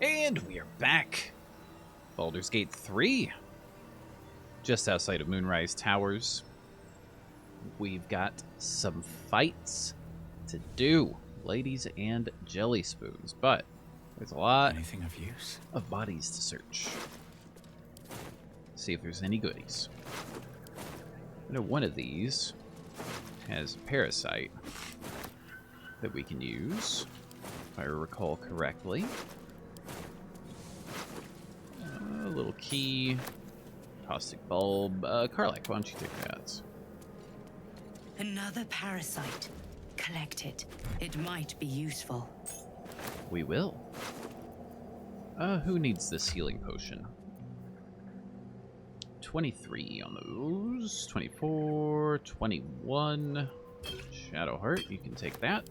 And we are back. Baldur's Gate 3. Just outside of Moonrise Towers. We've got some fights to do, ladies and jelly spoons, but there's a lot Anything of use? of bodies to search. See if there's any goodies. I know one of these has a parasite that we can use, if I recall correctly. A little key, caustic bulb. Karlach, why don't you take that? Another parasite. Collect it. It might be useful. We will. Who needs this healing potion? 23 on those. 24, 21. Shadowheart, you can take that.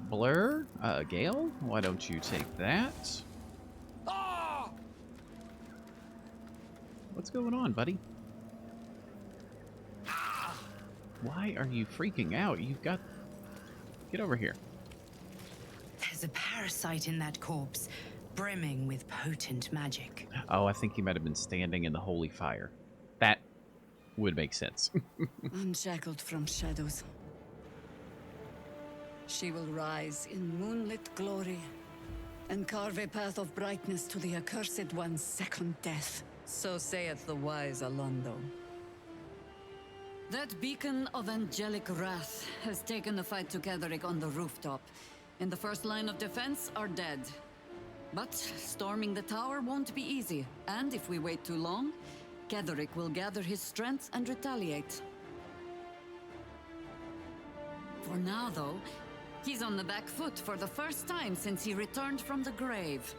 Blur, Gale, why don't you take that? What's going on, buddy? Why are you freaking out? You've got... Get over here. There's a parasite in that corpse, brimming with potent magic. Oh, I think he might have been standing in the holy fire. That would make sense. Unshackled from shadows. She will rise in moonlit glory and carve a path of brightness to the accursed one's second death. So saith the wise Alondo. That beacon of angelic wrath has taken the fight to Ketheric on the rooftop, and the first line of defense are dead. But storming the tower won't be easy, and if we wait too long, Ketheric will gather his strength and retaliate. For now, though, he's on the back foot for the first time since he returned from the grave.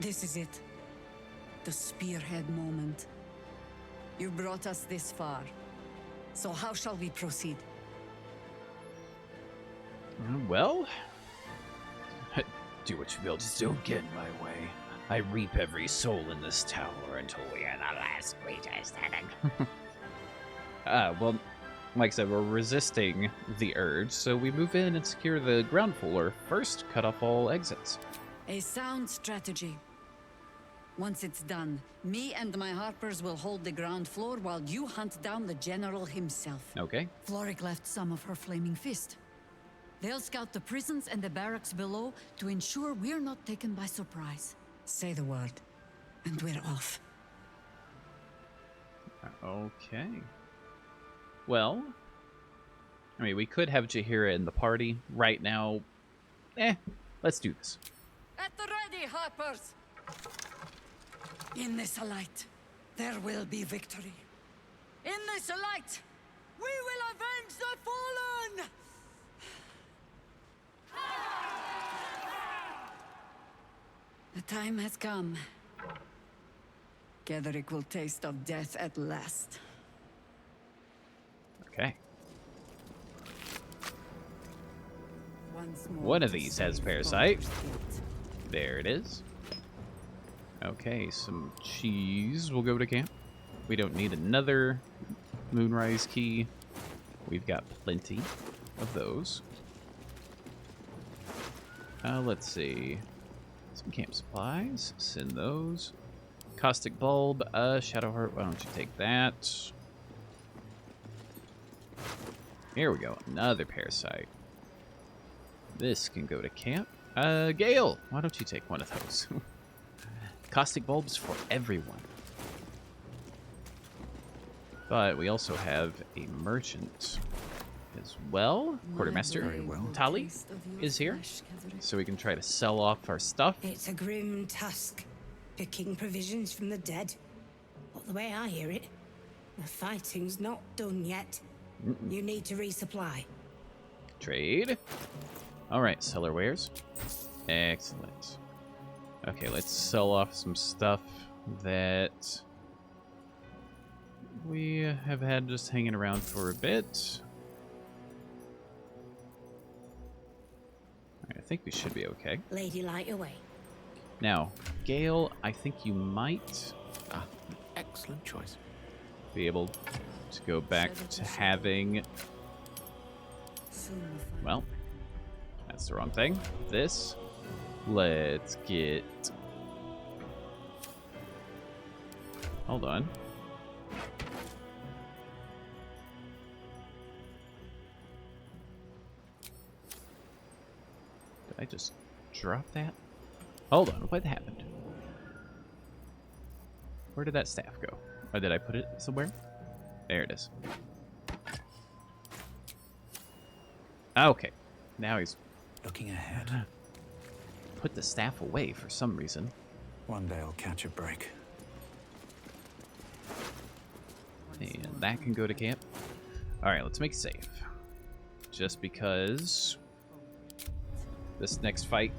This is it. The spearhead moment. You brought us this far. So how shall we proceed? Well, do what you will, just don't get in my way. I reap every soul in this tower until we are the last creature standing. Well, like I said, we're resisting the urge, so we move in and secure the ground floor. First, cut off all exits. A sound strategy. Once it's done, me and my Harpers will hold the ground floor while you hunt down the General himself. Okay. Floric left some of her flaming fist. They'll scout the prisons and the barracks below to ensure we're not taken by surprise. Say the word, and we're off. Okay. Well, I mean, we could have Jaheira in the party right now. Let's do this. At the ready, Harpers! In this light, there will be victory. In this light, we will avenge the fallen! The time has come. Ketheric will taste of death at last. Okay. Once more One of to these has save parasite. Baldur's Gate. There it is. Okay, some cheese will go to camp. We don't need another Moonrise key. We've got plenty of those. Let's see. Some camp supplies. Send those. Caustic bulb. Shadowheart, why don't you take that? Here we go. Another parasite. This can go to camp. Gale, why don't you take one of those? Caustic bulbs for everyone. But we also have a merchant as well. Quartermaster Very well. Tali is here, so we can try to sell off our stuff. It's a grim task, picking provisions from the dead. But the way I hear it, the fighting's not done yet. You need to resupply. Trade. All right, seller wares. Excellent. Okay, let's sell off some stuff that we have had just hanging around for a bit. I think we should be okay. Lady light away. Now, Gale, I think you might Excellent choice. be able to go back to having Well, that's the wrong thing. This. Let's get... Hold on. Did I just drop that? Hold on, what happened? Where did that staff go? Or did I put it somewhere? There it is. Okay. Now he's Looking ahead. put the staff away for some reason. One day I'll catch a break. And that can go to camp. Alright, let's make a save. Just because this next fight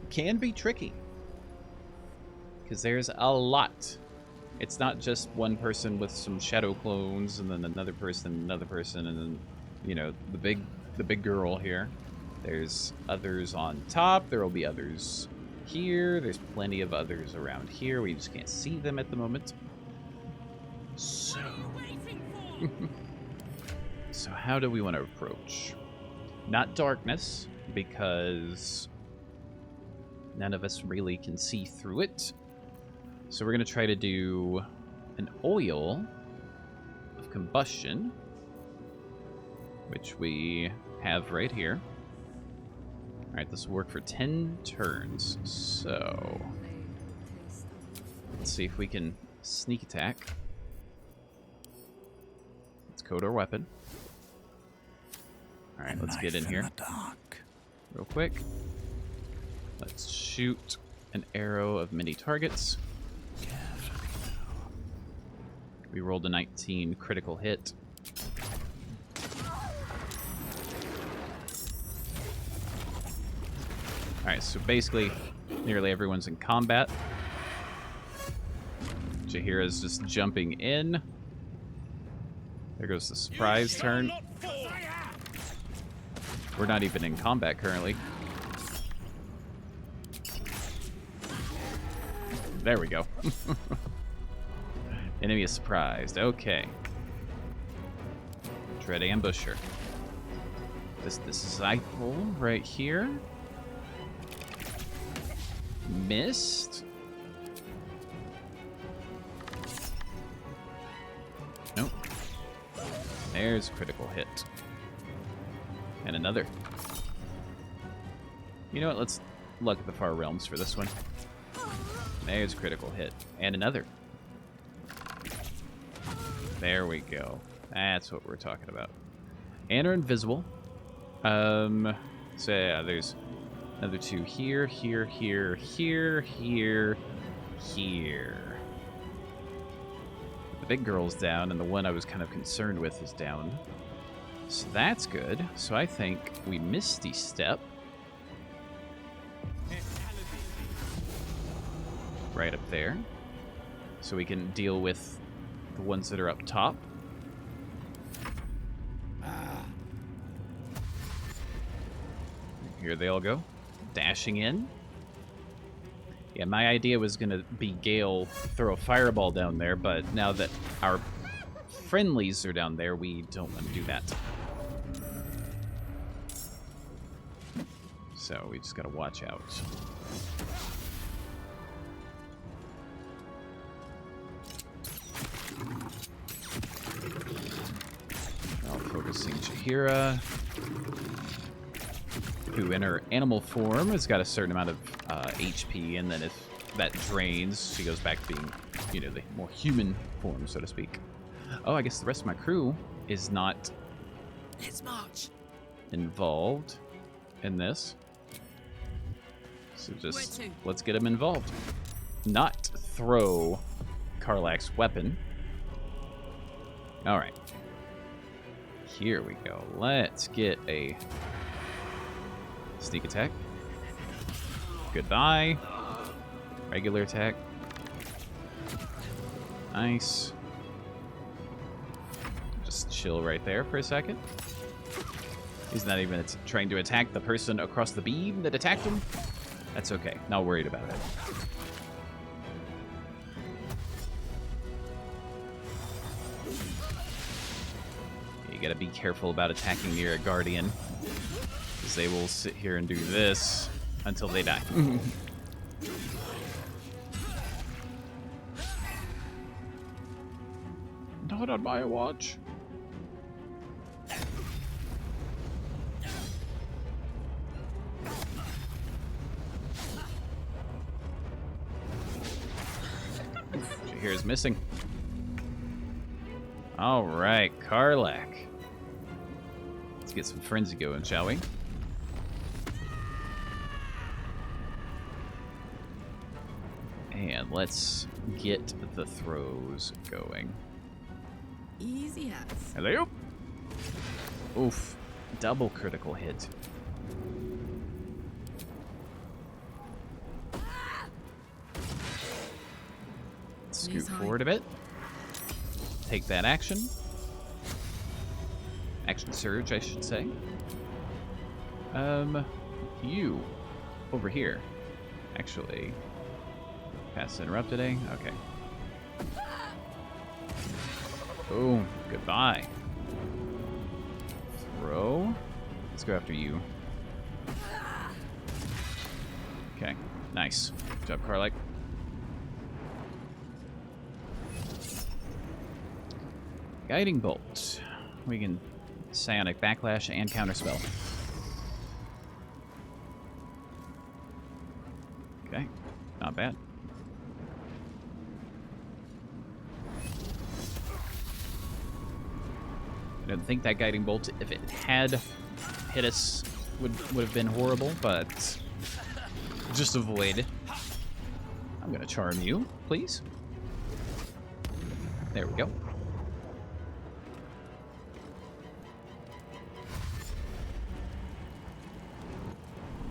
can be tricky. Because there's a lot. It's not just one person with some shadow clones and then another person, and then, you know, the big girl here. There's others on top. There will be others here. There's plenty of others around here. We just can't see them at the moment. So, so how do we want to approach? Not darkness, because none of us really can see through it. So we're going to try to do an oil of combustion, which we have right here. All right, this will work for 10 turns. So let's see if we can sneak attack. Let's code our weapon. All right, let's get in here real quick. Let's shoot an arrow of many targets. We rolled a 19 critical hit. Alright, so basically, nearly everyone's in combat. Jaheira's just jumping in. There goes the surprise turn. We're not even in combat currently. There we go. Enemy is surprised. Okay. Dread ambusher. This disciple right here. Missed. Nope. There's a critical hit. And another. You know what? Let's look at the far realms for this one. There's a critical hit. And another. There we go. That's what we're talking about. And are invisible. So yeah, there's another two here, here, here, here, here, here. The big girl's down, and the one I was kind of concerned with is down. So that's good. So I think we Misty Step. Right up there. So we can deal with the ones that are up top. Here they all go. Dashing in. Yeah, my idea was going to be Gale throw a fireball down there, but now that our friendlies are down there, we don't want to do that. So we just got to watch out. Now focusing Jaheira, who in her animal form has got a certain amount of HP, and then if that drains, she goes back to being, you know, the more human form, so to speak. Oh, I guess the rest of my crew is not involved in this. So just let's get them involved. Not throw Karlach's weapon. All right. Here we go. Let's get a sneak attack. Goodbye. Regular attack. Nice. Just chill right there for a second. He's not even trying to attack the person across the beam that attacked him. That's okay. Not worried about it. you gotta be careful about attacking near a guardian, because they will sit here and do this until they die. Not on my watch. Here is missing. All right, Karlak. Let's get some frenzy going, shall we? And let's get the throws going. Easy as. Hello? Oof. Double critical hit. Scoot forward a bit. Take that action. Action surge, I should say. You. Over here. Actually. Pass interrupted, eh? Okay. Boom. Goodbye. Throw. Let's go after you. Okay. Nice. Good job, Karlak. Guiding Bolt. We can Psionic Backlash and Counterspell. Okay. Not bad. I don't think that Guiding Bolt, if it had hit us, would have been horrible, but just avoid. I'm gonna charm you, please. There we go.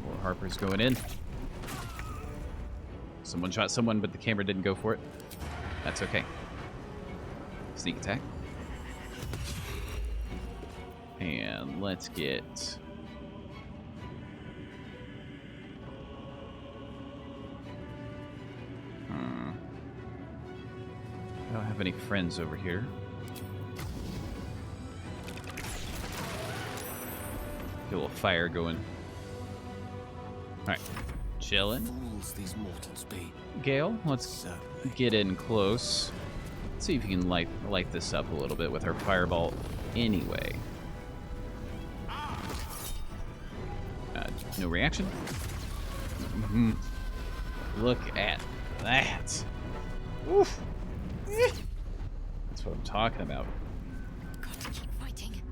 More Harper's going in. Someone shot someone, but the camera didn't go for it. That's okay. Sneak attack. And let's get... I don't have any friends over here. Get a little fire going. Alright. Chillin'. Fools these mortals be. Gale, let's Certainly. get in close. Let's see if you can light this up a little bit with our fireball anyway. No reaction. Look at that. Oof. That's what I'm talking about. Gotta keep fighting.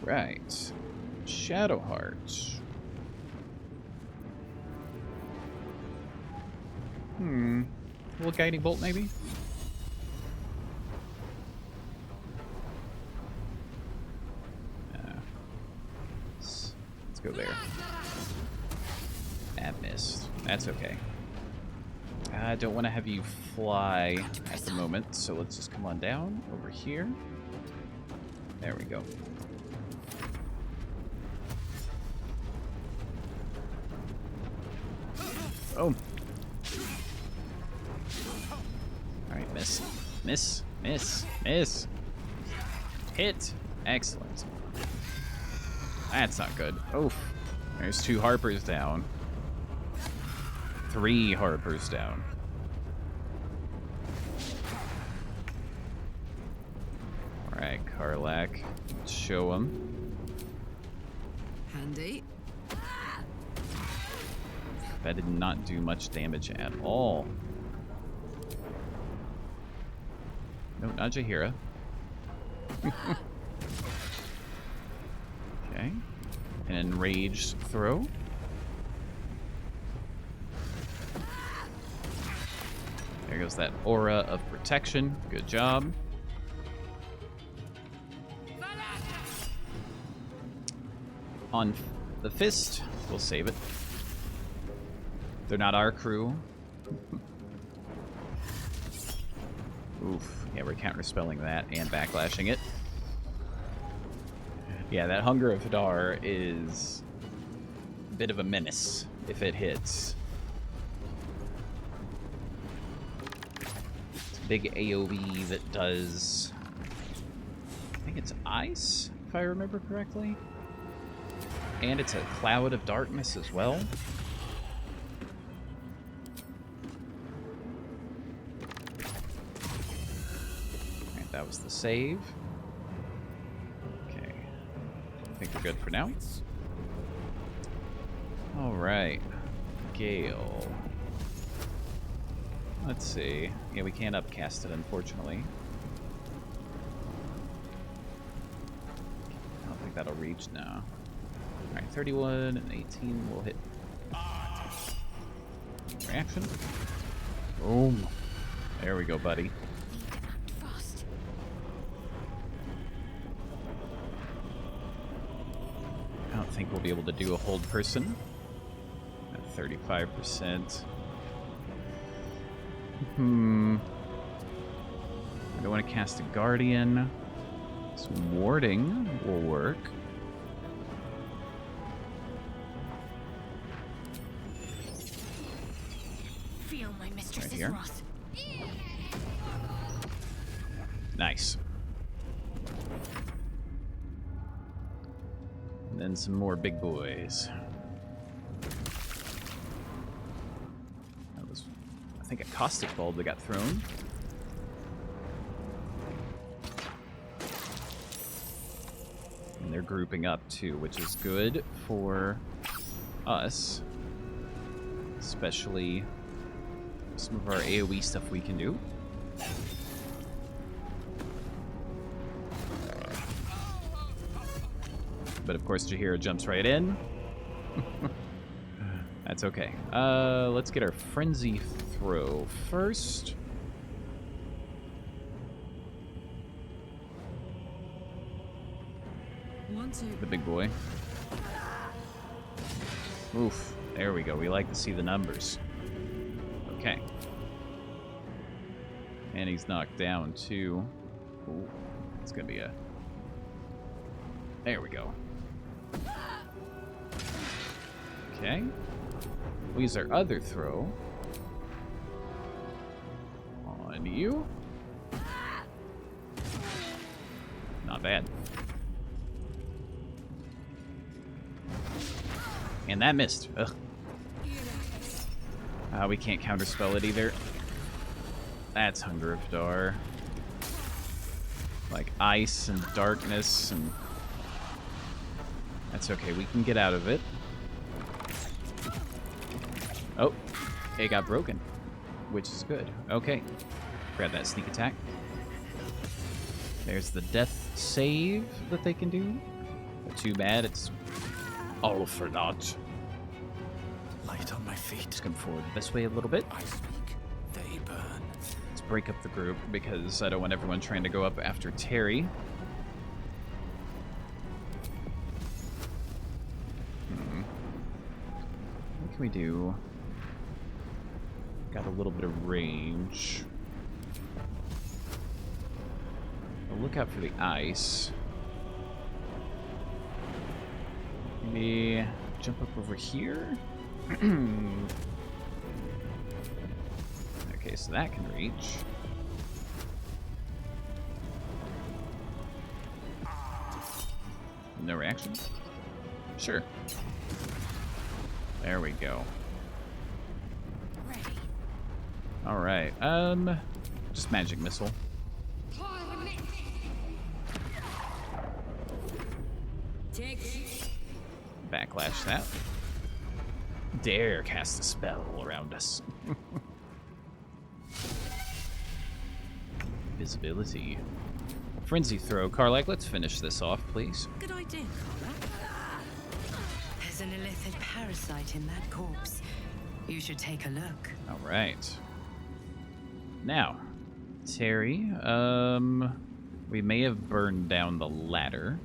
Right. Shadowheart. A little guiding bolt, maybe? Let's go there. That missed. That's okay. I don't want to have you fly at the moment, so let's just come on down over here. There we go. Oh. Alright, miss. Miss. Miss. Miss. Hit. Excellent. That's not good. Oof. There's 2 Harpers down. 3 Harpers down. Alright, Karlak. Let's show him. Handy. That did not do much damage at all. No, not Jaheira. Okay. An enraged throw. There goes that aura of protection. Good job. On the fist, we'll save it. They're not our crew. Oof. Yeah, we're counterspelling that and backlashing it. Yeah, that Hunger of Hadar is a bit of a menace if it hits. It's a big AoE that does... I think it's ice, if I remember correctly. And it's a cloud of darkness as well. Alright, that was the save. Okay. I think we're good for now. Alright. Gale. Let's see. Yeah, we can't upcast it, unfortunately. I don't think that'll reach now. Alright, 31 and 18 will hit. Reaction. Boom. There we go, buddy. I don't think we'll be able to do a hold person. At 35%. I don't want to cast a guardian. Some warding will work. Feel my mistress's Right here. wrath. Nice. And then some more big boys. That was, I think, a caustic bulb that got thrown. And they're grouping up too, which is good for us. Especially some of our AoE stuff we can do. But of course, Jaheira jumps right in. That's okay. Let's get our Frenzy Throw first. The big boy. Oof. There we go. We like to see the numbers. Okay. And he's knocked down, too. Ooh. It's gonna be a... There we go. Okay. We'll use our other throw on you. Not bad. And that missed. Ugh. We can't counterspell it either. That's Hunger of Dar. Like ice and darkness and... That's okay, we can get out of it. Oh, it got broken, which is good. Okay, grab that sneak attack. There's the death save that they can do. But too bad, it's all for naught. Light on my feet. Just come forward this way a little bit. I speak, they burn. Let's break up the group because I don't want everyone trying to go up after Terry. What can we do? Got a little bit of range. I'll look out for the ice. Maybe jump up over here. Okay, so that can reach. No reaction? Sure. There we go. All right. Just magic missile. Backlash that. Dare cast a spell around us. Visibility. Frenzy throw. Karlach, let's finish this off, please. Good idea, Carla. There's an illithid parasite in that corpse. You should take a look. All right. Now, Terry, we may have burned down the ladder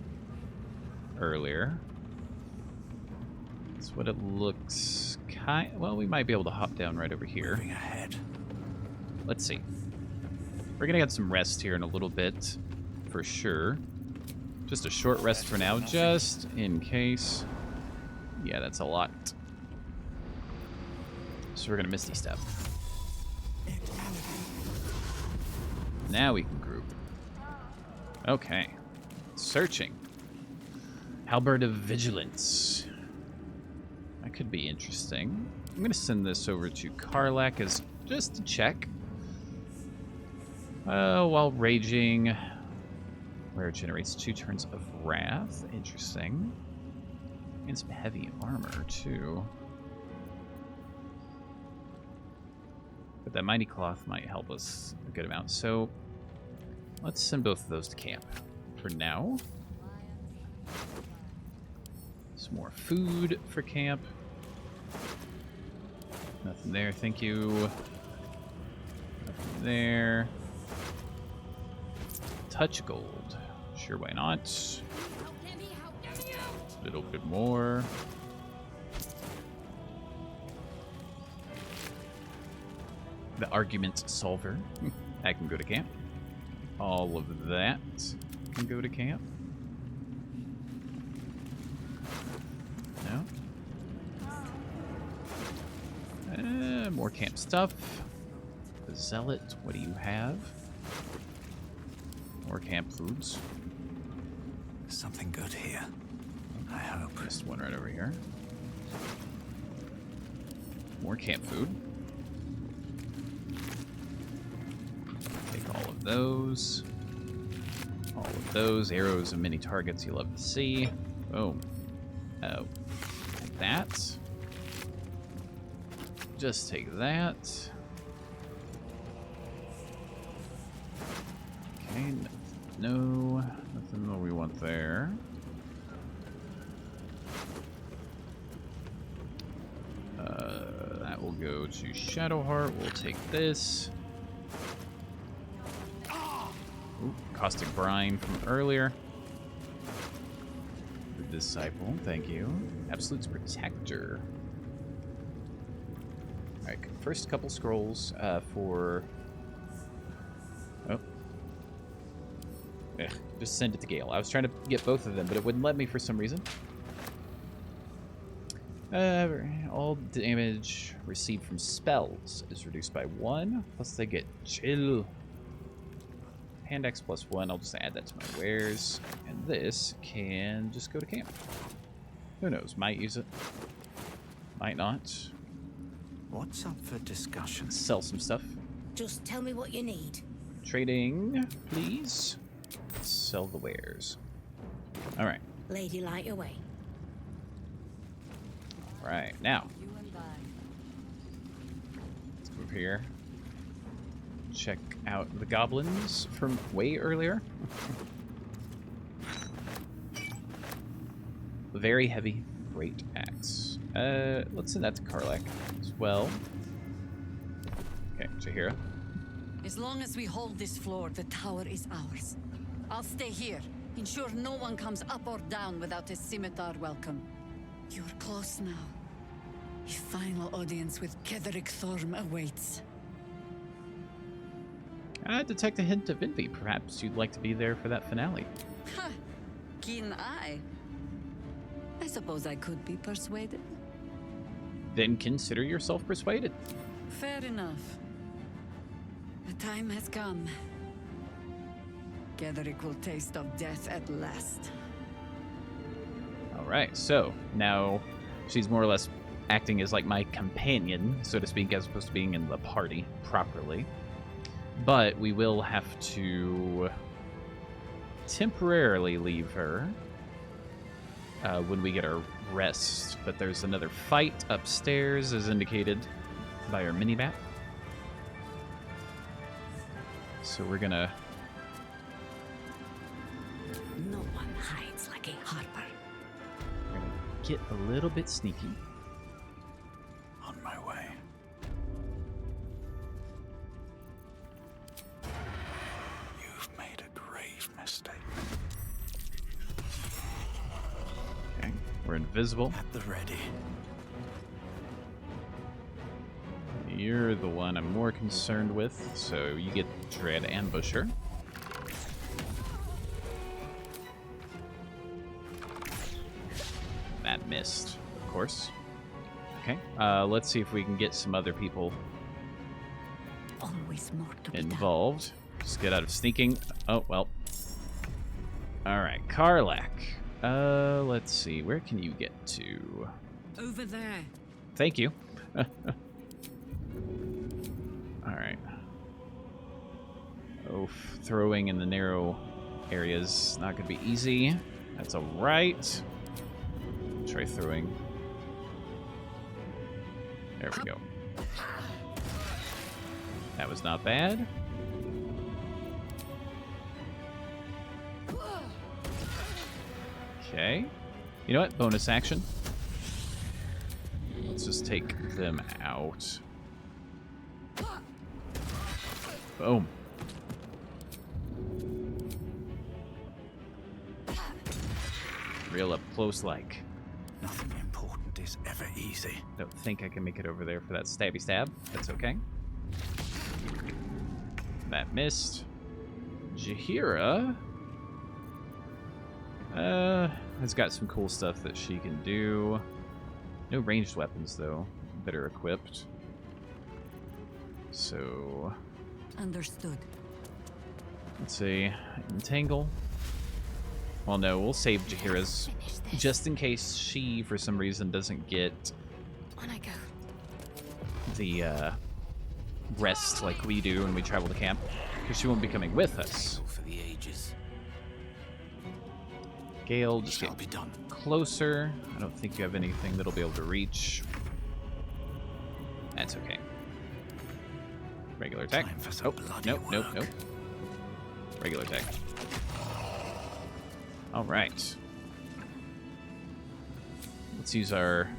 earlier. That's what it looks well, we might be able to hop down right over here. Moving ahead. Let's see. We're gonna get some rest here in a little bit, for sure. Just a short rest for now, just in case. Yeah, that's a lot. So we're gonna Misty Step. Now we can group. Okay. Searching. Halberd of Vigilance. That could be interesting. I'm going to send this over to Karlak as just to check. While raging, where it generates 2 turns of wrath. Interesting. And some heavy armor, too. But that Mighty Cloth might help us a good amount. So, let's send both of those to camp for now. Some more food for camp. Nothing there, thank you. Nothing there. Touch gold. Sure, why not? A little bit more. The argument solver. That can go to camp. All of that can go to camp. No. More camp stuff. The Zealot, what do you have? More camp foods. Something good here. I hope. Just one right over here. More camp food. Take all of those. All of those. Arrows and mini targets you love to see. Boom. Oh. Like that. Just take that. Okay. No. Nothing more we want there. That will go to Shadowheart. We'll take this. Ooh, Caustic Brine from earlier. The Disciple, thank you. Absolute's Protector. Alright, first couple scrolls for... Oh. Ugh, just send it to Gale. I was trying to get both of them, but it wouldn't let me for some reason. All damage received from spells is reduced by 1, plus they get chill. Hand axe +1, I'll just add that to my wares. And this can just go to camp. Who knows, might use it. Might not. What's up for discussion? Sell some stuff. Just tell me what you need. Trading, please. Sell the wares. Alright. Lady, light your way. Right, now. Let's go over here. Check out the goblins from way earlier. Very heavy, great axe. Let's send that to Karlak as well. Okay, Jahira. As long as we hold this floor, the tower is ours. I'll stay here. Ensure no one comes up or down without a scimitar welcome. You're close now. A final audience with Ketheric Thorm awaits. I detect a hint of envy. Perhaps you'd like to be there for that finale. Ha! Keen eye. I suppose I could be persuaded. Then consider yourself persuaded. Fair enough. The time has come. Ketheric will taste of death at last. Alright, so now she's more or less acting as like my companion, so to speak, as opposed to being in the party properly. But we will have to temporarily leave her when we get our rest. But there's another fight upstairs, as indicated by our mini-map. So we're gonna... No one hides like a harper. We're gonna get a little bit sneaky. On my way. You've made a grave mistake. Okay, we're invisible. At the ready. You're the one I'm more concerned with, so you get Dread Ambusher. That missed, of course. Okay, let's see if we can get some other people Always more to be done. involved. Just get out of sneaking. Oh, well. Alright, Karlak. Let's see. Where can you get to? Over there. Thank you. Alright. Oh, throwing in the narrow areas not going to be easy. That's alright. Try throwing. There we go. That was not bad. Okay. You know what? Bonus action. Let's just take them out. Boom. Real up close like. Nothing important is ever easy. Don't think I can make it over there for that stabby stab. That's okay. That missed. Jaheira has got some cool stuff that she can do. No ranged weapons though that are equipped. So Understood. let's see. Entangle. Well, no, we'll save Jaheira's just in case she, for some reason, doesn't get On I go. the rest like we do when we travel to camp, because she won't be coming with us. For the ages. Gale, just Shall get be done. closer. I don't think you have anything that'll be able to reach. That's okay. Regular attack. Time for some Oh, bloody nope, nope, work. nope. Regular attack. All right. Let's use our...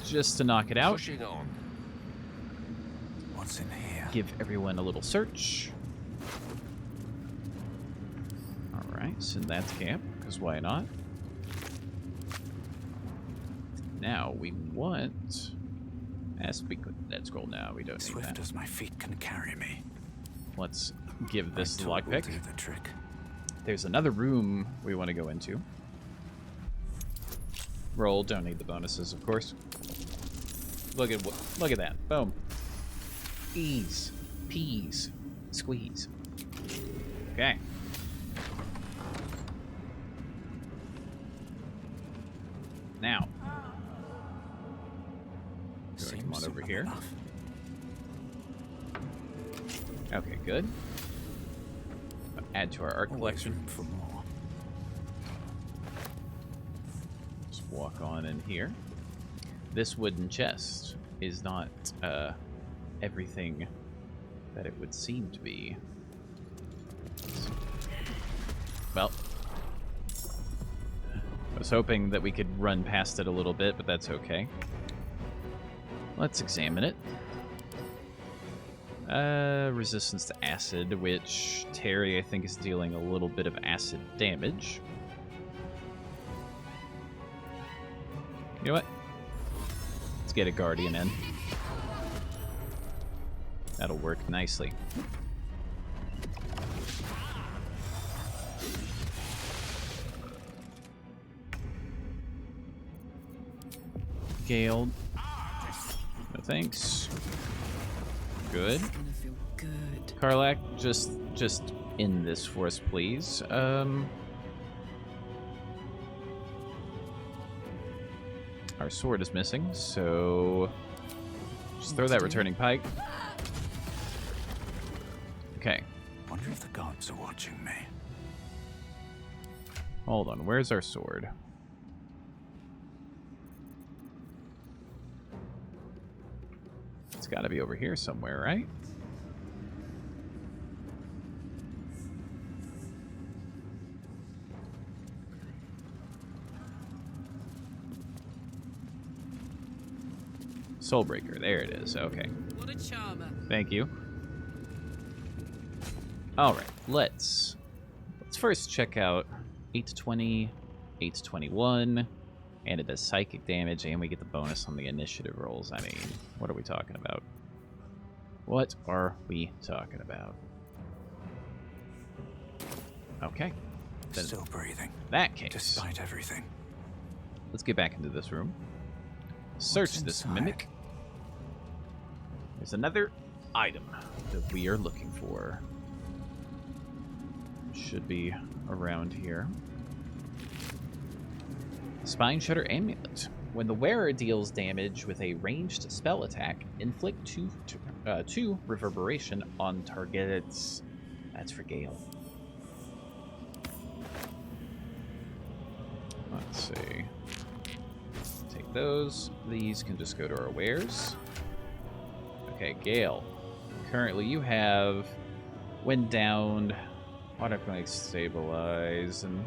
just to knock it out. Pushing on. What's in here? Give everyone a little search. Alright, send that to camp, because why not? Now, we want... speak with that scroll now, we don't need Swift that. as my feet can carry me. Let's give this the My tool will lockpick. do the trick. There's another room we want to go into. Roll, don't need the bonuses, of course. Look at that. Boom. Ease. Peas. Squeeze. Okay. Now. Come on over simple here. enough. Okay, good. Add to our art Always collection. room for more. Just walk on in here. This wooden chest is not everything that it would seem to be. Well, I was hoping that we could run past it a little bit, but that's okay. Let's examine it. Resistance to acid, which Terry, I think, is dealing a little bit of acid damage. You know what? Let's get a Guardian in. That'll work nicely. Gale. No thanks. Good. It's gonna feel good. Karlak, just in this for us, please. Our sword is missing, so just throw that returning pike. Okay, Wonder if the gods are watching me. hold on. Where's our sword? It's got to be over here somewhere, right? Soulbreaker, there it is. Okay. What a charmer. Thank you. All right, let's first check out 8 to 20, 8 to 21, and it does psychic damage, and we get the bonus on the initiative rolls. I mean, what are we talking about? What are we talking about? Okay. Then Still breathing, in that case, despite everything. let's get back into this room. Search What's this inside? mimic. There's another item that we are looking for. should be around here. Spine Shutter Amulet. When the wearer deals damage with a ranged spell attack, inflict two reverberation on targets. That's for Gale. Let's see. Take those. These can just go to our wares. Okay, Gale. Currently, you have when downed, automatically stabilize, and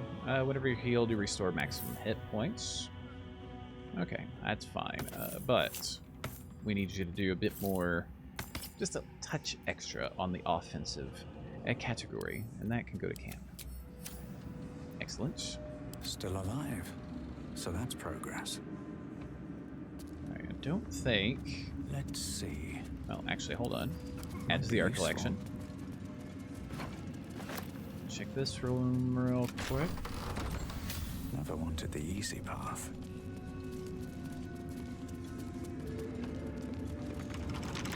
whenever you're healed, you restore maximum hit points. Okay, that's fine. But we need you to do a bit more, just a touch extra on the offensive category, and that can go to camp. Excellent. Still alive. So that's progress. Alright, I don't think... Let's see. Well, actually, hold on. Add to the art collection. Check this room real quick. Never wanted the easy path.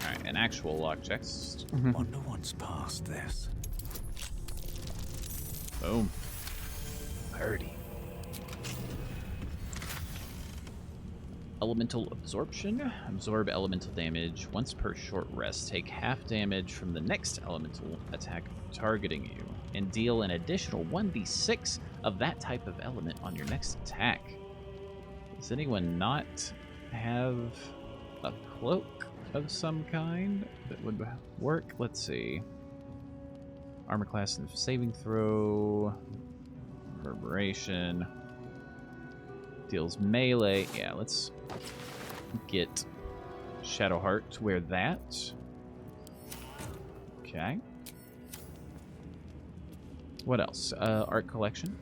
Alright, an actual lock checks. Wonder what's past this. Boom. Purdy. Elemental Absorption. Absorb elemental damage once per short rest. Take half damage from the next elemental attack targeting you, and deal an additional 1d6 of that type of element on your next attack. Does anyone not have a cloak of some kind that would work? Let's see. Armor class and saving throw. Reverberation. Deals melee. Yeah, let's get Shadowheart to wear that. Okay. What else? Art collection.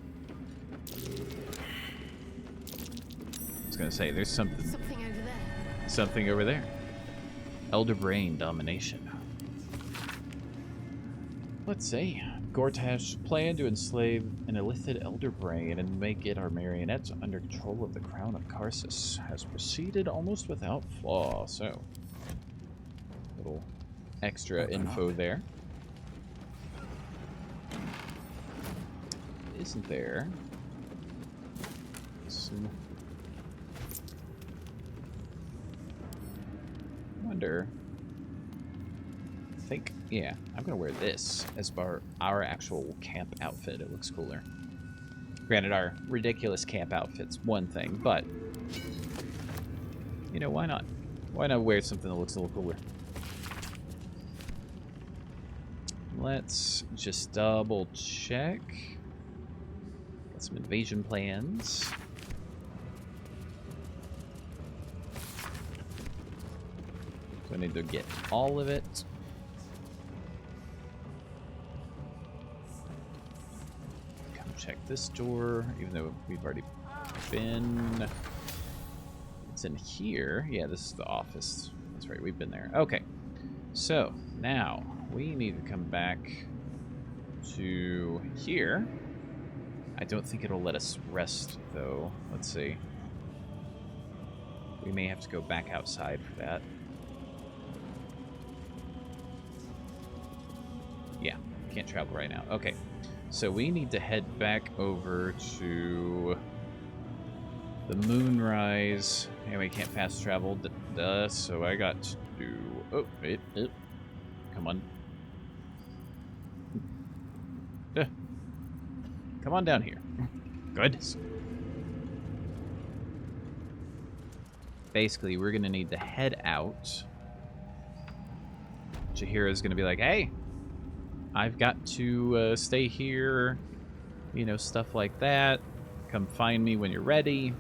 I was gonna say, there's something Something over there. Something over there. Elder Brain Domination. Let's see. Gortash planned to enslave an illithid Elder Brain and make it our marionette under control of the Crown of Karsus. Has proceeded almost without flaw, so... little extra info there. Isn't there... some... wonder... I think, yeah, I'm gonna wear this as our actual camp outfit. It looks cooler. Granted, our ridiculous camp outfit's one thing, but you know, why not? Why not wear something that looks a little cooler? Let's just double check. Got some invasion plans. So I need to get all of it. Check this door, even though we've already been. It's in here. Yeah, this is the office. That's right, we've been there. Okay, so now we need to come back to here. I don't think it'll let us rest, though. Let's see. We may have to go back outside for that. Yeah, can't travel right now. Okay. So we need to head back over to the Moonrise. And we can't fast travel, duh, so I got to do... Oh, come on. Come on down here. Goodness. Basically, we're going to need to head out. Chihira's going to be like, hey! I've got to stay here, you know, stuff like that. Come find me when you're ready.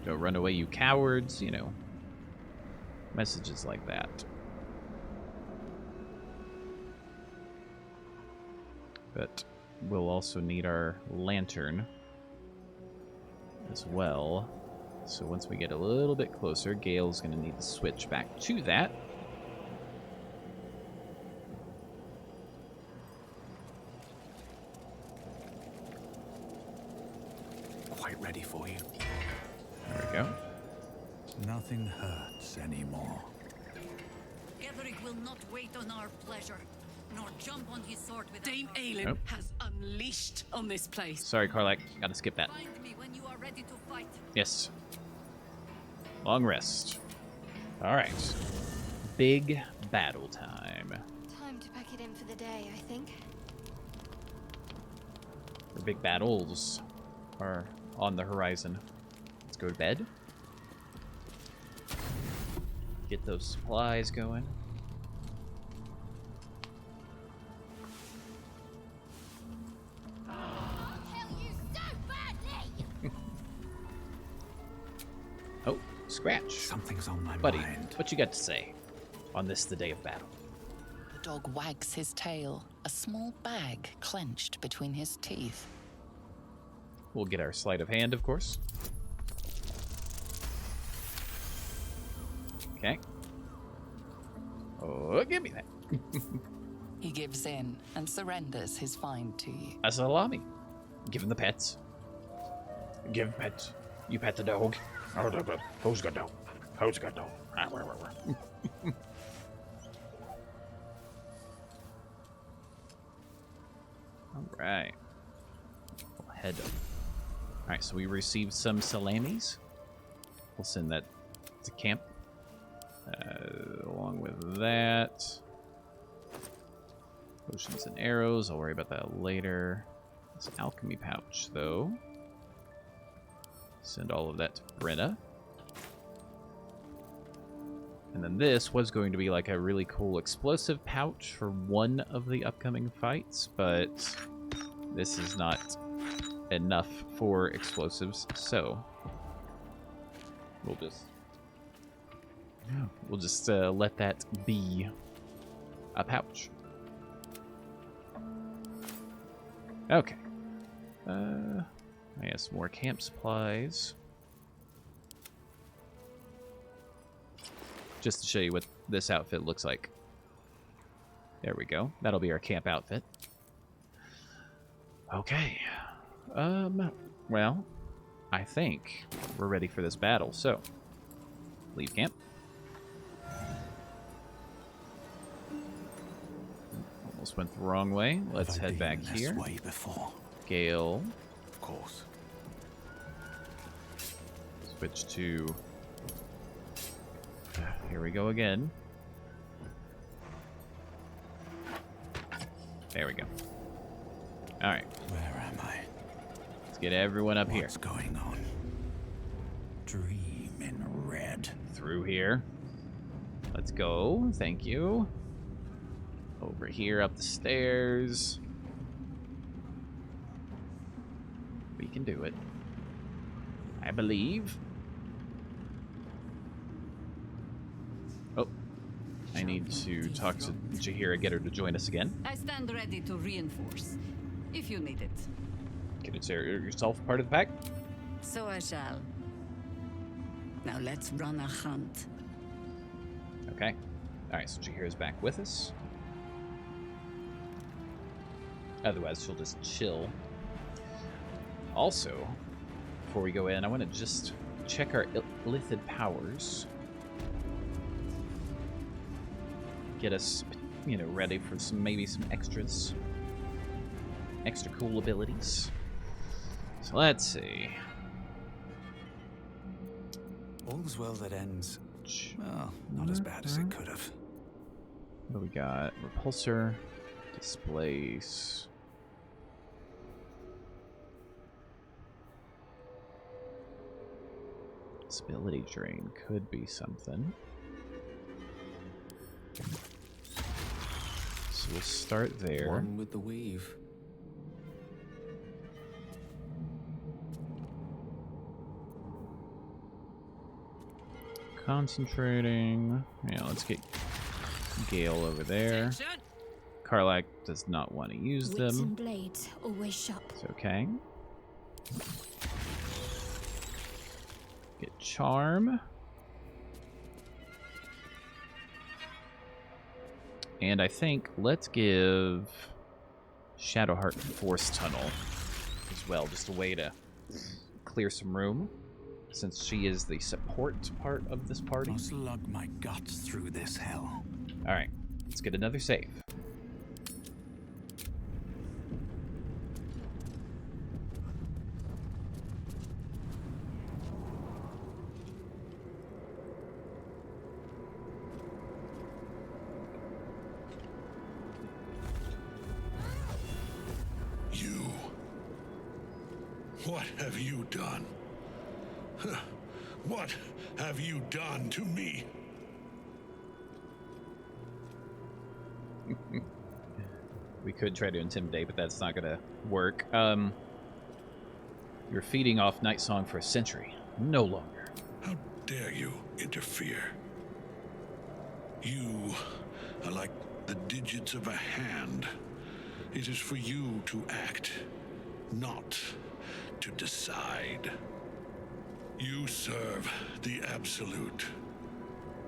Don't run away, you cowards, you know. Messages like that. But we'll also need our lantern as well. So once we get a little bit closer, Gale's going to need to switch back to that. Ready for you. There we go. Nothing hurts anymore. Edric will not wait on our pleasure, nor jump on his sword with Dame our... Aelin Nope. has unleashed on this place. Sorry, Karlak. Gotta skip that. Find me when you are ready to fight. Yes. Long rest. Alright. Big battle time. Time to pack it in for the day, I think. The big battles are on the horizon. Let's go to bed. Get those supplies going. Kill you so badly! Oh, Scratch. Something's on my Buddy, mind. what you got to say on this, the day of battle? The dog wags his tail, a small bag clenched between his teeth. We'll get our sleight of hand, of course. Okay. Oh, give me that. He gives in and surrenders his find to you. A salami. Give him the pets. Give pets. You pet the dog. Who's got dog? Who's got dog? Alright. We'll head up. Alright, so we received some salamis. We'll send that to camp. Along with that. Potions and arrows. I'll worry about that later. This alchemy pouch, though. Send all of that to Brenna. And then this was going to be like a really cool explosive pouch for one of the upcoming fights, but this is not enough for explosives, so we'll just let that be a pouch. Okay. I guess more camp supplies. Just to show you what this outfit looks like. There we go. That'll be our camp outfit. Okay. Well, I think we're ready for this battle, so leave camp. Almost went the wrong way. Let's head back here. Way before. Gale. Of course. Switch to... Here we go again. There we go. Alright. Where am I? Let's get everyone up here. What's going on? Dream in red. Through here. Let's go. Thank you. Over here, up the stairs. We can do it. I believe. Oh. I need to talk to Jaheira, get her to join us again. I stand ready to reinforce, if you need it. Consider yourself part of the pack. So I shall. Now let's run a hunt. Okay. Alright, so Jaheira's back with us. Otherwise, she'll just chill. Also, before we go in, I want to just check our Illithid powers. Get us, ready for maybe some extras. Extra cool abilities. So let's see. All's well that ends. Well, not as bad as it could have. What do we got? Repulsor. Displace. Ability drain could be something. So we'll start there. One with the weave. Concentrating. Yeah, let's get Gale over there. Karlak does not want to use Wits them. and blades always sharp. It's okay. Get Charm. And I think let's give Shadowheart Force Tunnel as well, just a way to clear some room, since she is the support part of this party. I'll slug my guts through this hell. Alright, let's get another save. What have you done? What have you done to me? We could try to intimidate, but that's not gonna work. You're feeding off Night Song for a century. No longer. How dare you interfere? You are like the digits of a hand. It is for you to act, not to decide. You serve the Absolute.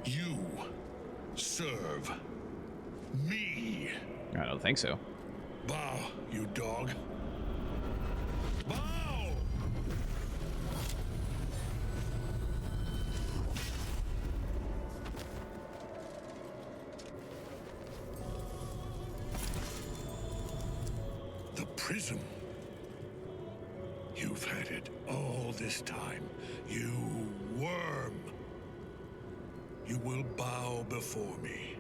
You serve me. I don't think so. Bow, you dog. Bow! The prism. You've had it all this time, you worm. You will bow before me.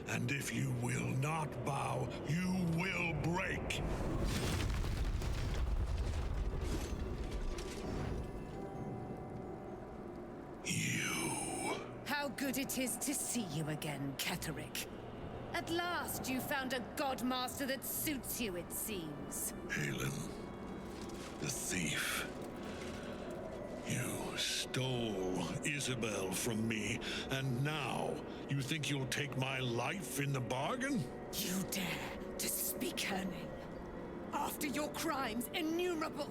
And if you will not bow, you will break. You. How good it is to see you again, Ketherick. At last you found a godmaster that suits you, it seems. Halen, the thief. You stole Isabel from me, and now you think you'll take my life in the bargain? You dare to speak her name. After your crimes innumerable,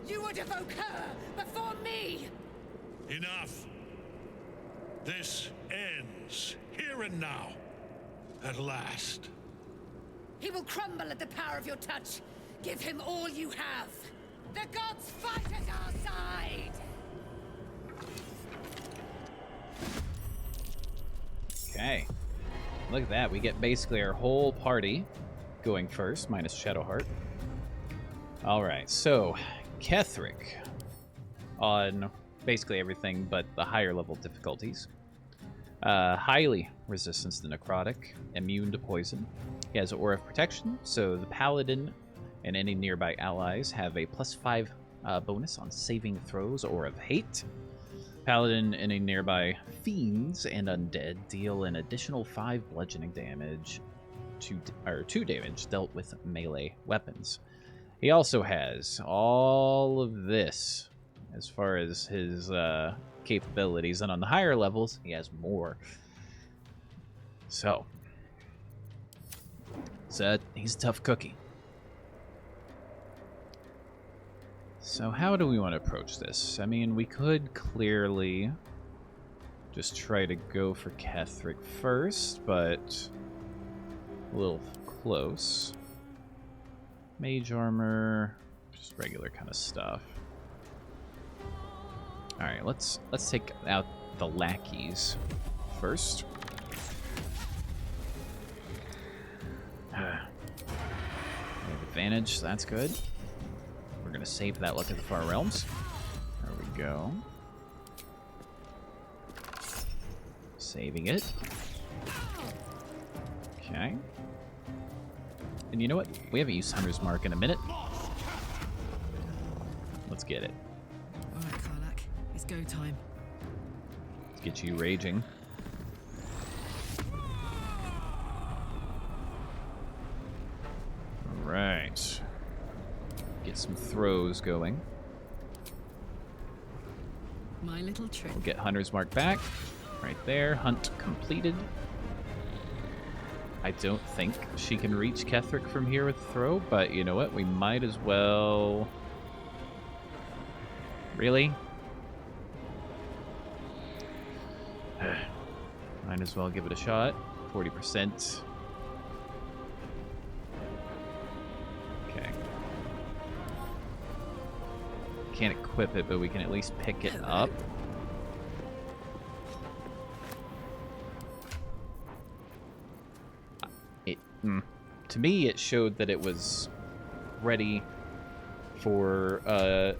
you would evoke her before me! Enough! This ends here and now. At last. He will crumble at the power of your touch. Give him all you have. The gods fight at our side! Okay. Look at that. We get basically our whole party going first, minus Shadowheart. Alright, so Ketherick on basically everything but the higher level difficulties. Highly resistance to necrotic, immune to poison. He has Aura of Protection, so the Paladin and any nearby allies have a +5 bonus on saving throws or of Hate. Paladin and any nearby fiends and undead deal an additional 5 bludgeoning damage to 2 damage dealt with melee weapons. He also has all of this as far as his capabilities, and on the higher levels, he has more. So he's a tough cookie. So how do we want to approach this? I mean, we could clearly just try to go for Ketherick first, but a little close. Mage armor, just regular kind of stuff. All right, let's take out the lackeys first. We have advantage, so that's good. We're gonna save that look at the Far Realms. There we go. Saving it. Okay. And you know what? We haven't used Hunter's Mark in a minute. Let's get it. Alright, Karlak. It's go time. Let's get you raging. Alright. Get some throws going. My little trick. We'll get Hunter's Mark back. Right there. Hunt completed. I don't think she can reach Ketherick from here with throw, but you know what? We might as well... Really? Might as well give it a shot. 40%. Okay. Can't equip it, but we can at least pick it up. To me, it showed that it was ready for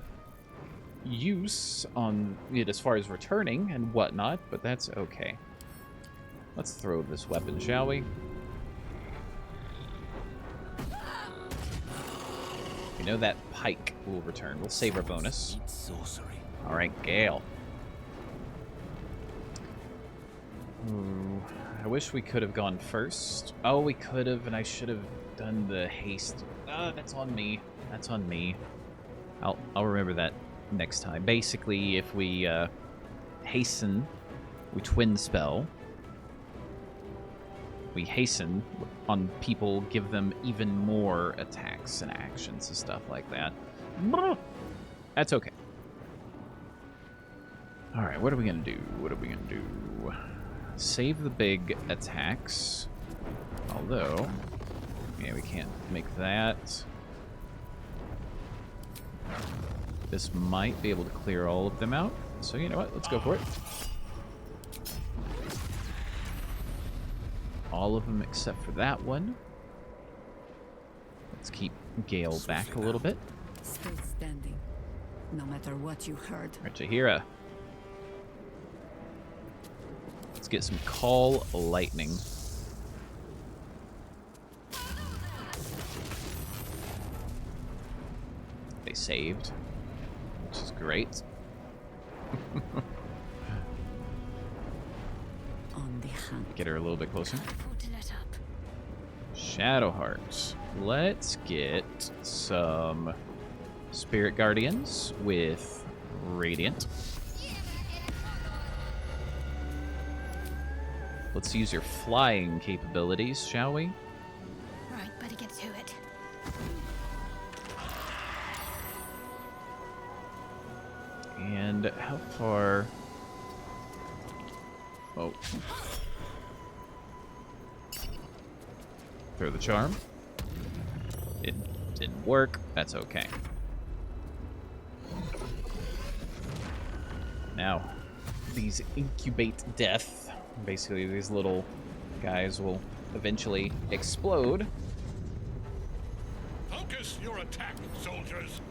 use on it as far as returning and whatnot, but that's okay. Let's throw this weapon, shall we? know that pike will return. We'll save our bonus. Sorcery. All right, Gale. Ooh, I wish we could have gone first. Oh, we could have, and I should have done the haste. That's on me. That's on me. I'll remember that next time. Basically, if we hasten, we twin spell. We hasten on people, give them even more attacks and actions and stuff like that. That's okay. All right, what are we gonna do? What are we gonna do? Save the big attacks. Although, yeah, we can't make that. This might be able to clear all of them out. So you know what? Let's go for it. All of them except for that one. Let's keep Gale back a little bit. Still standing, no matter what you heard. Right, Jahira. Let's get some Call Lightning. They saved, which is great. On the hunt. Get her a little bit closer. Can't afford to let up. Shadowheart. Let's get some Spirit Guardians with Radiant. Let's use your flying capabilities, shall we? Right, better get to it. And how far... Oh. Throw the charm. It didn't work. That's okay. Now, these incubate death. Basically, these little guys will eventually explode. Focus your attack, soldiers.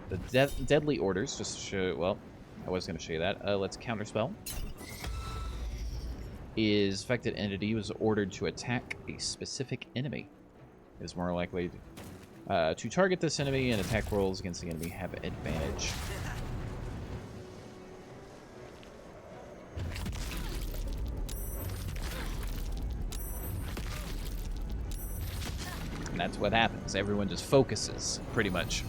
The deadly orders, just to show, well, I was going to show you that. Let's counterspell. Is affected entity was ordered to attack a specific enemy. Is more likely to target this enemy, and attack rolls against the enemy have advantage. And that's what happens. Everyone just focuses, pretty much.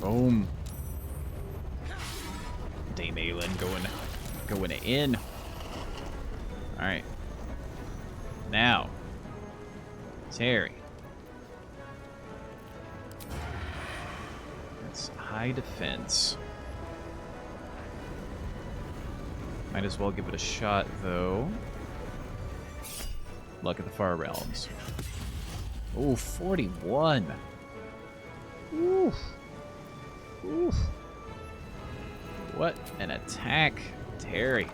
Boom. Dame Aelin going in. All right. Now, Terry. That's high defense. Might as well give it a shot, though. Luck at the Far Realms. Ooh, 41. Oof. Oof. What an attack, Terry.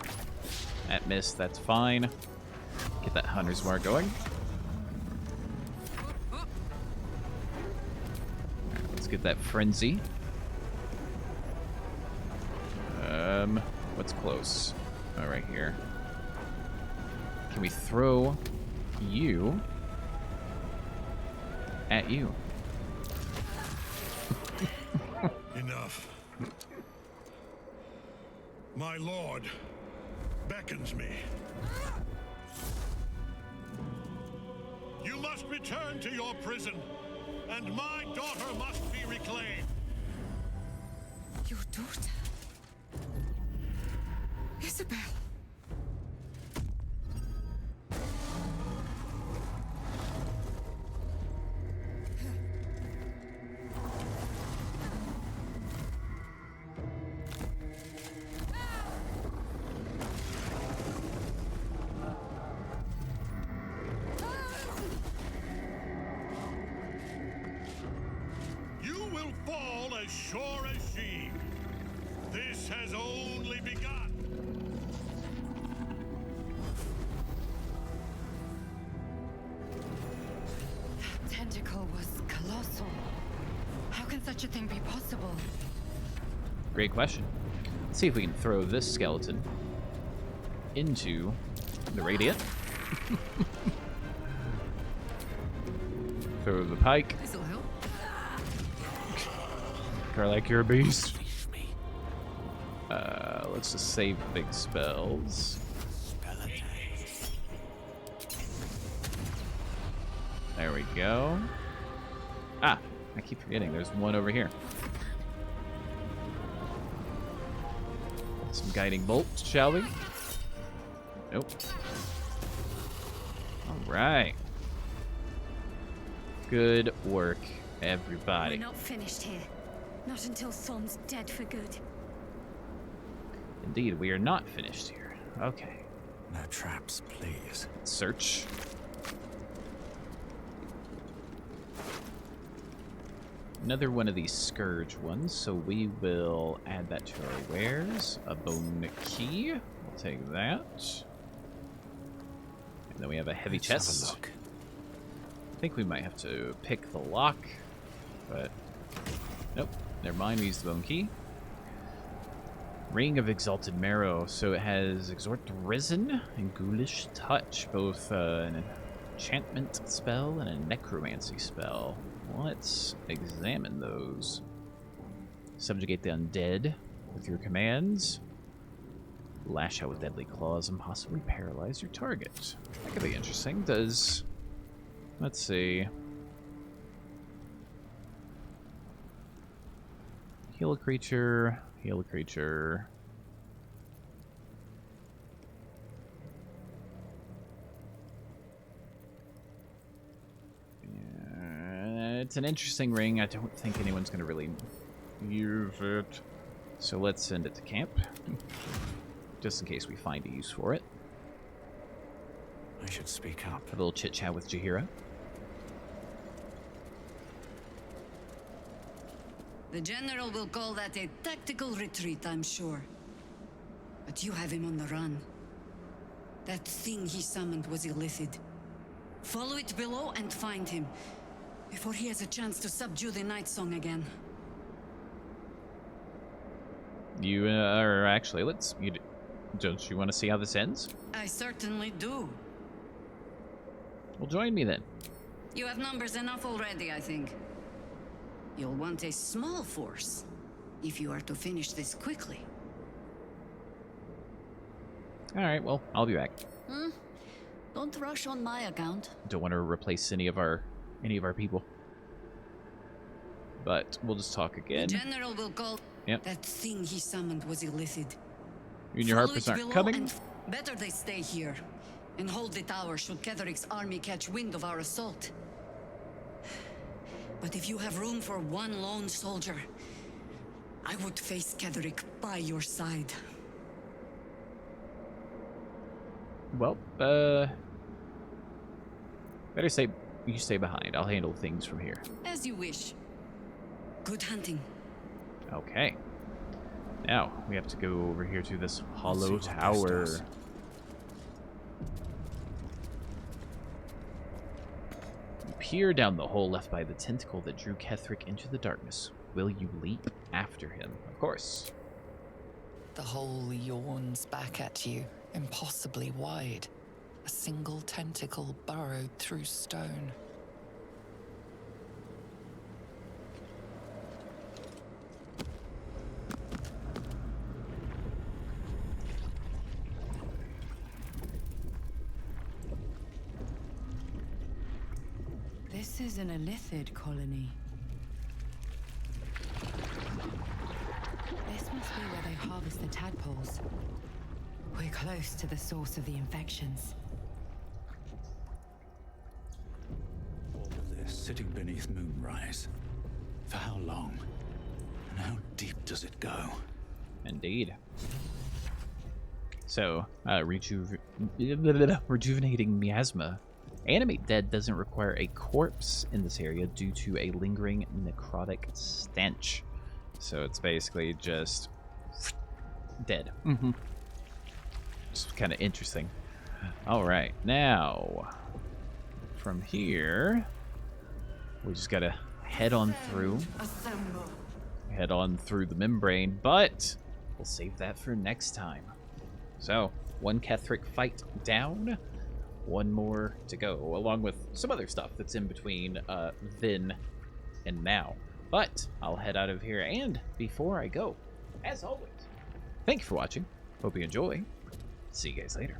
That missed, that's fine. Get that Hunter's Mark going. Right, let's get that Frenzy. What's close? Oh, right here. Can we throw you at you? Enough. My lord beckons me. You must return to your prison, and my daughter must be reclaimed. Your daughter? Isabel. You will fall as sure as she. This has only begun. That tentacle was colossal. How can such a thing be possible? Great question. Let's see if we can throw this skeleton into the Radiant. Throw the pike. This'll help. Karlak, you're a beast. Let's just save big spells. There we go. Ah, I keep forgetting. There's one over here. Some guiding bolts, shall we? Nope. All right. Good work, everybody. We're not finished here. Not until Thon's dead for good. Indeed, we are not finished here. Okay. No traps, please. Search. Another one of these scourge ones, so we will add that to our wares. A bone key. We'll take that. And then we have a heavy Let's have a chest. look. I think we might have to pick the lock, but nope. Never mind. We use the bone key. Ring of Exalted Marrow. So it has Exhort Risen and Ghoulish Touch, both an enchantment spell and a necromancy spell. Let's examine those. Subjugate the undead with your commands. Lash out with deadly claws and possibly paralyze your target. That could be interesting. Does... Let's see. Heal a creature. Heal a creature. It's an interesting ring. I don't think anyone's going to really use it. So let's send it to camp. Just in case we find a use for it. I should speak up. A little chit-chat with Jaheira. The general will call that a tactical retreat, I'm sure. But you have him on the run. That thing he summoned was illithid. Follow it below and find him, before he has a chance to subdue the Night Song again. You are actually, don't you want to see how this ends? I certainly do. Well, join me then. You have numbers enough already, I think. You'll want a small force, if you are to finish this quickly. Alright, well, I'll be back. Don't rush on my account. Don't want to replace any of our people. But we'll just talk again. The general will call... Yep. That thing he summoned was illithid. You and your Follow harpers it aren't below coming? and better they stay here and hold the tower should Ketheric's army catch wind of our assault. But if you have room for one lone soldier, I would face Ketheric by your side. Well, better say you stay behind. I'll handle things from here. As you wish. Good hunting. Okay. Now, we have to go over here to this hollow what this tower. does. You peer down the hole left by the tentacle that drew Ketheric into the darkness. Will you leap after him? Of course. The hole yawns back at you, impossibly wide. A single tentacle burrowed through stone. This is an illithid colony. This must be where they harvest the tadpoles. We're close to the source of the infections. All this sitting beneath moonrise. For how long? And how deep does it go? Indeed. So, rejuvenating miasma. Animate dead doesn't require a corpse in this area due to a lingering necrotic stench. So it's basically just dead. It's kind of interesting. All right, now from here, we just gotta head on through. Head on through the membrane, but we'll save that for next time. So, one Ketheric fight down. one more to go, along with some other stuff that's in between then and now. But I'll head out of here, and before I go, as always, thank you for watching. Hope you enjoy. See you guys later.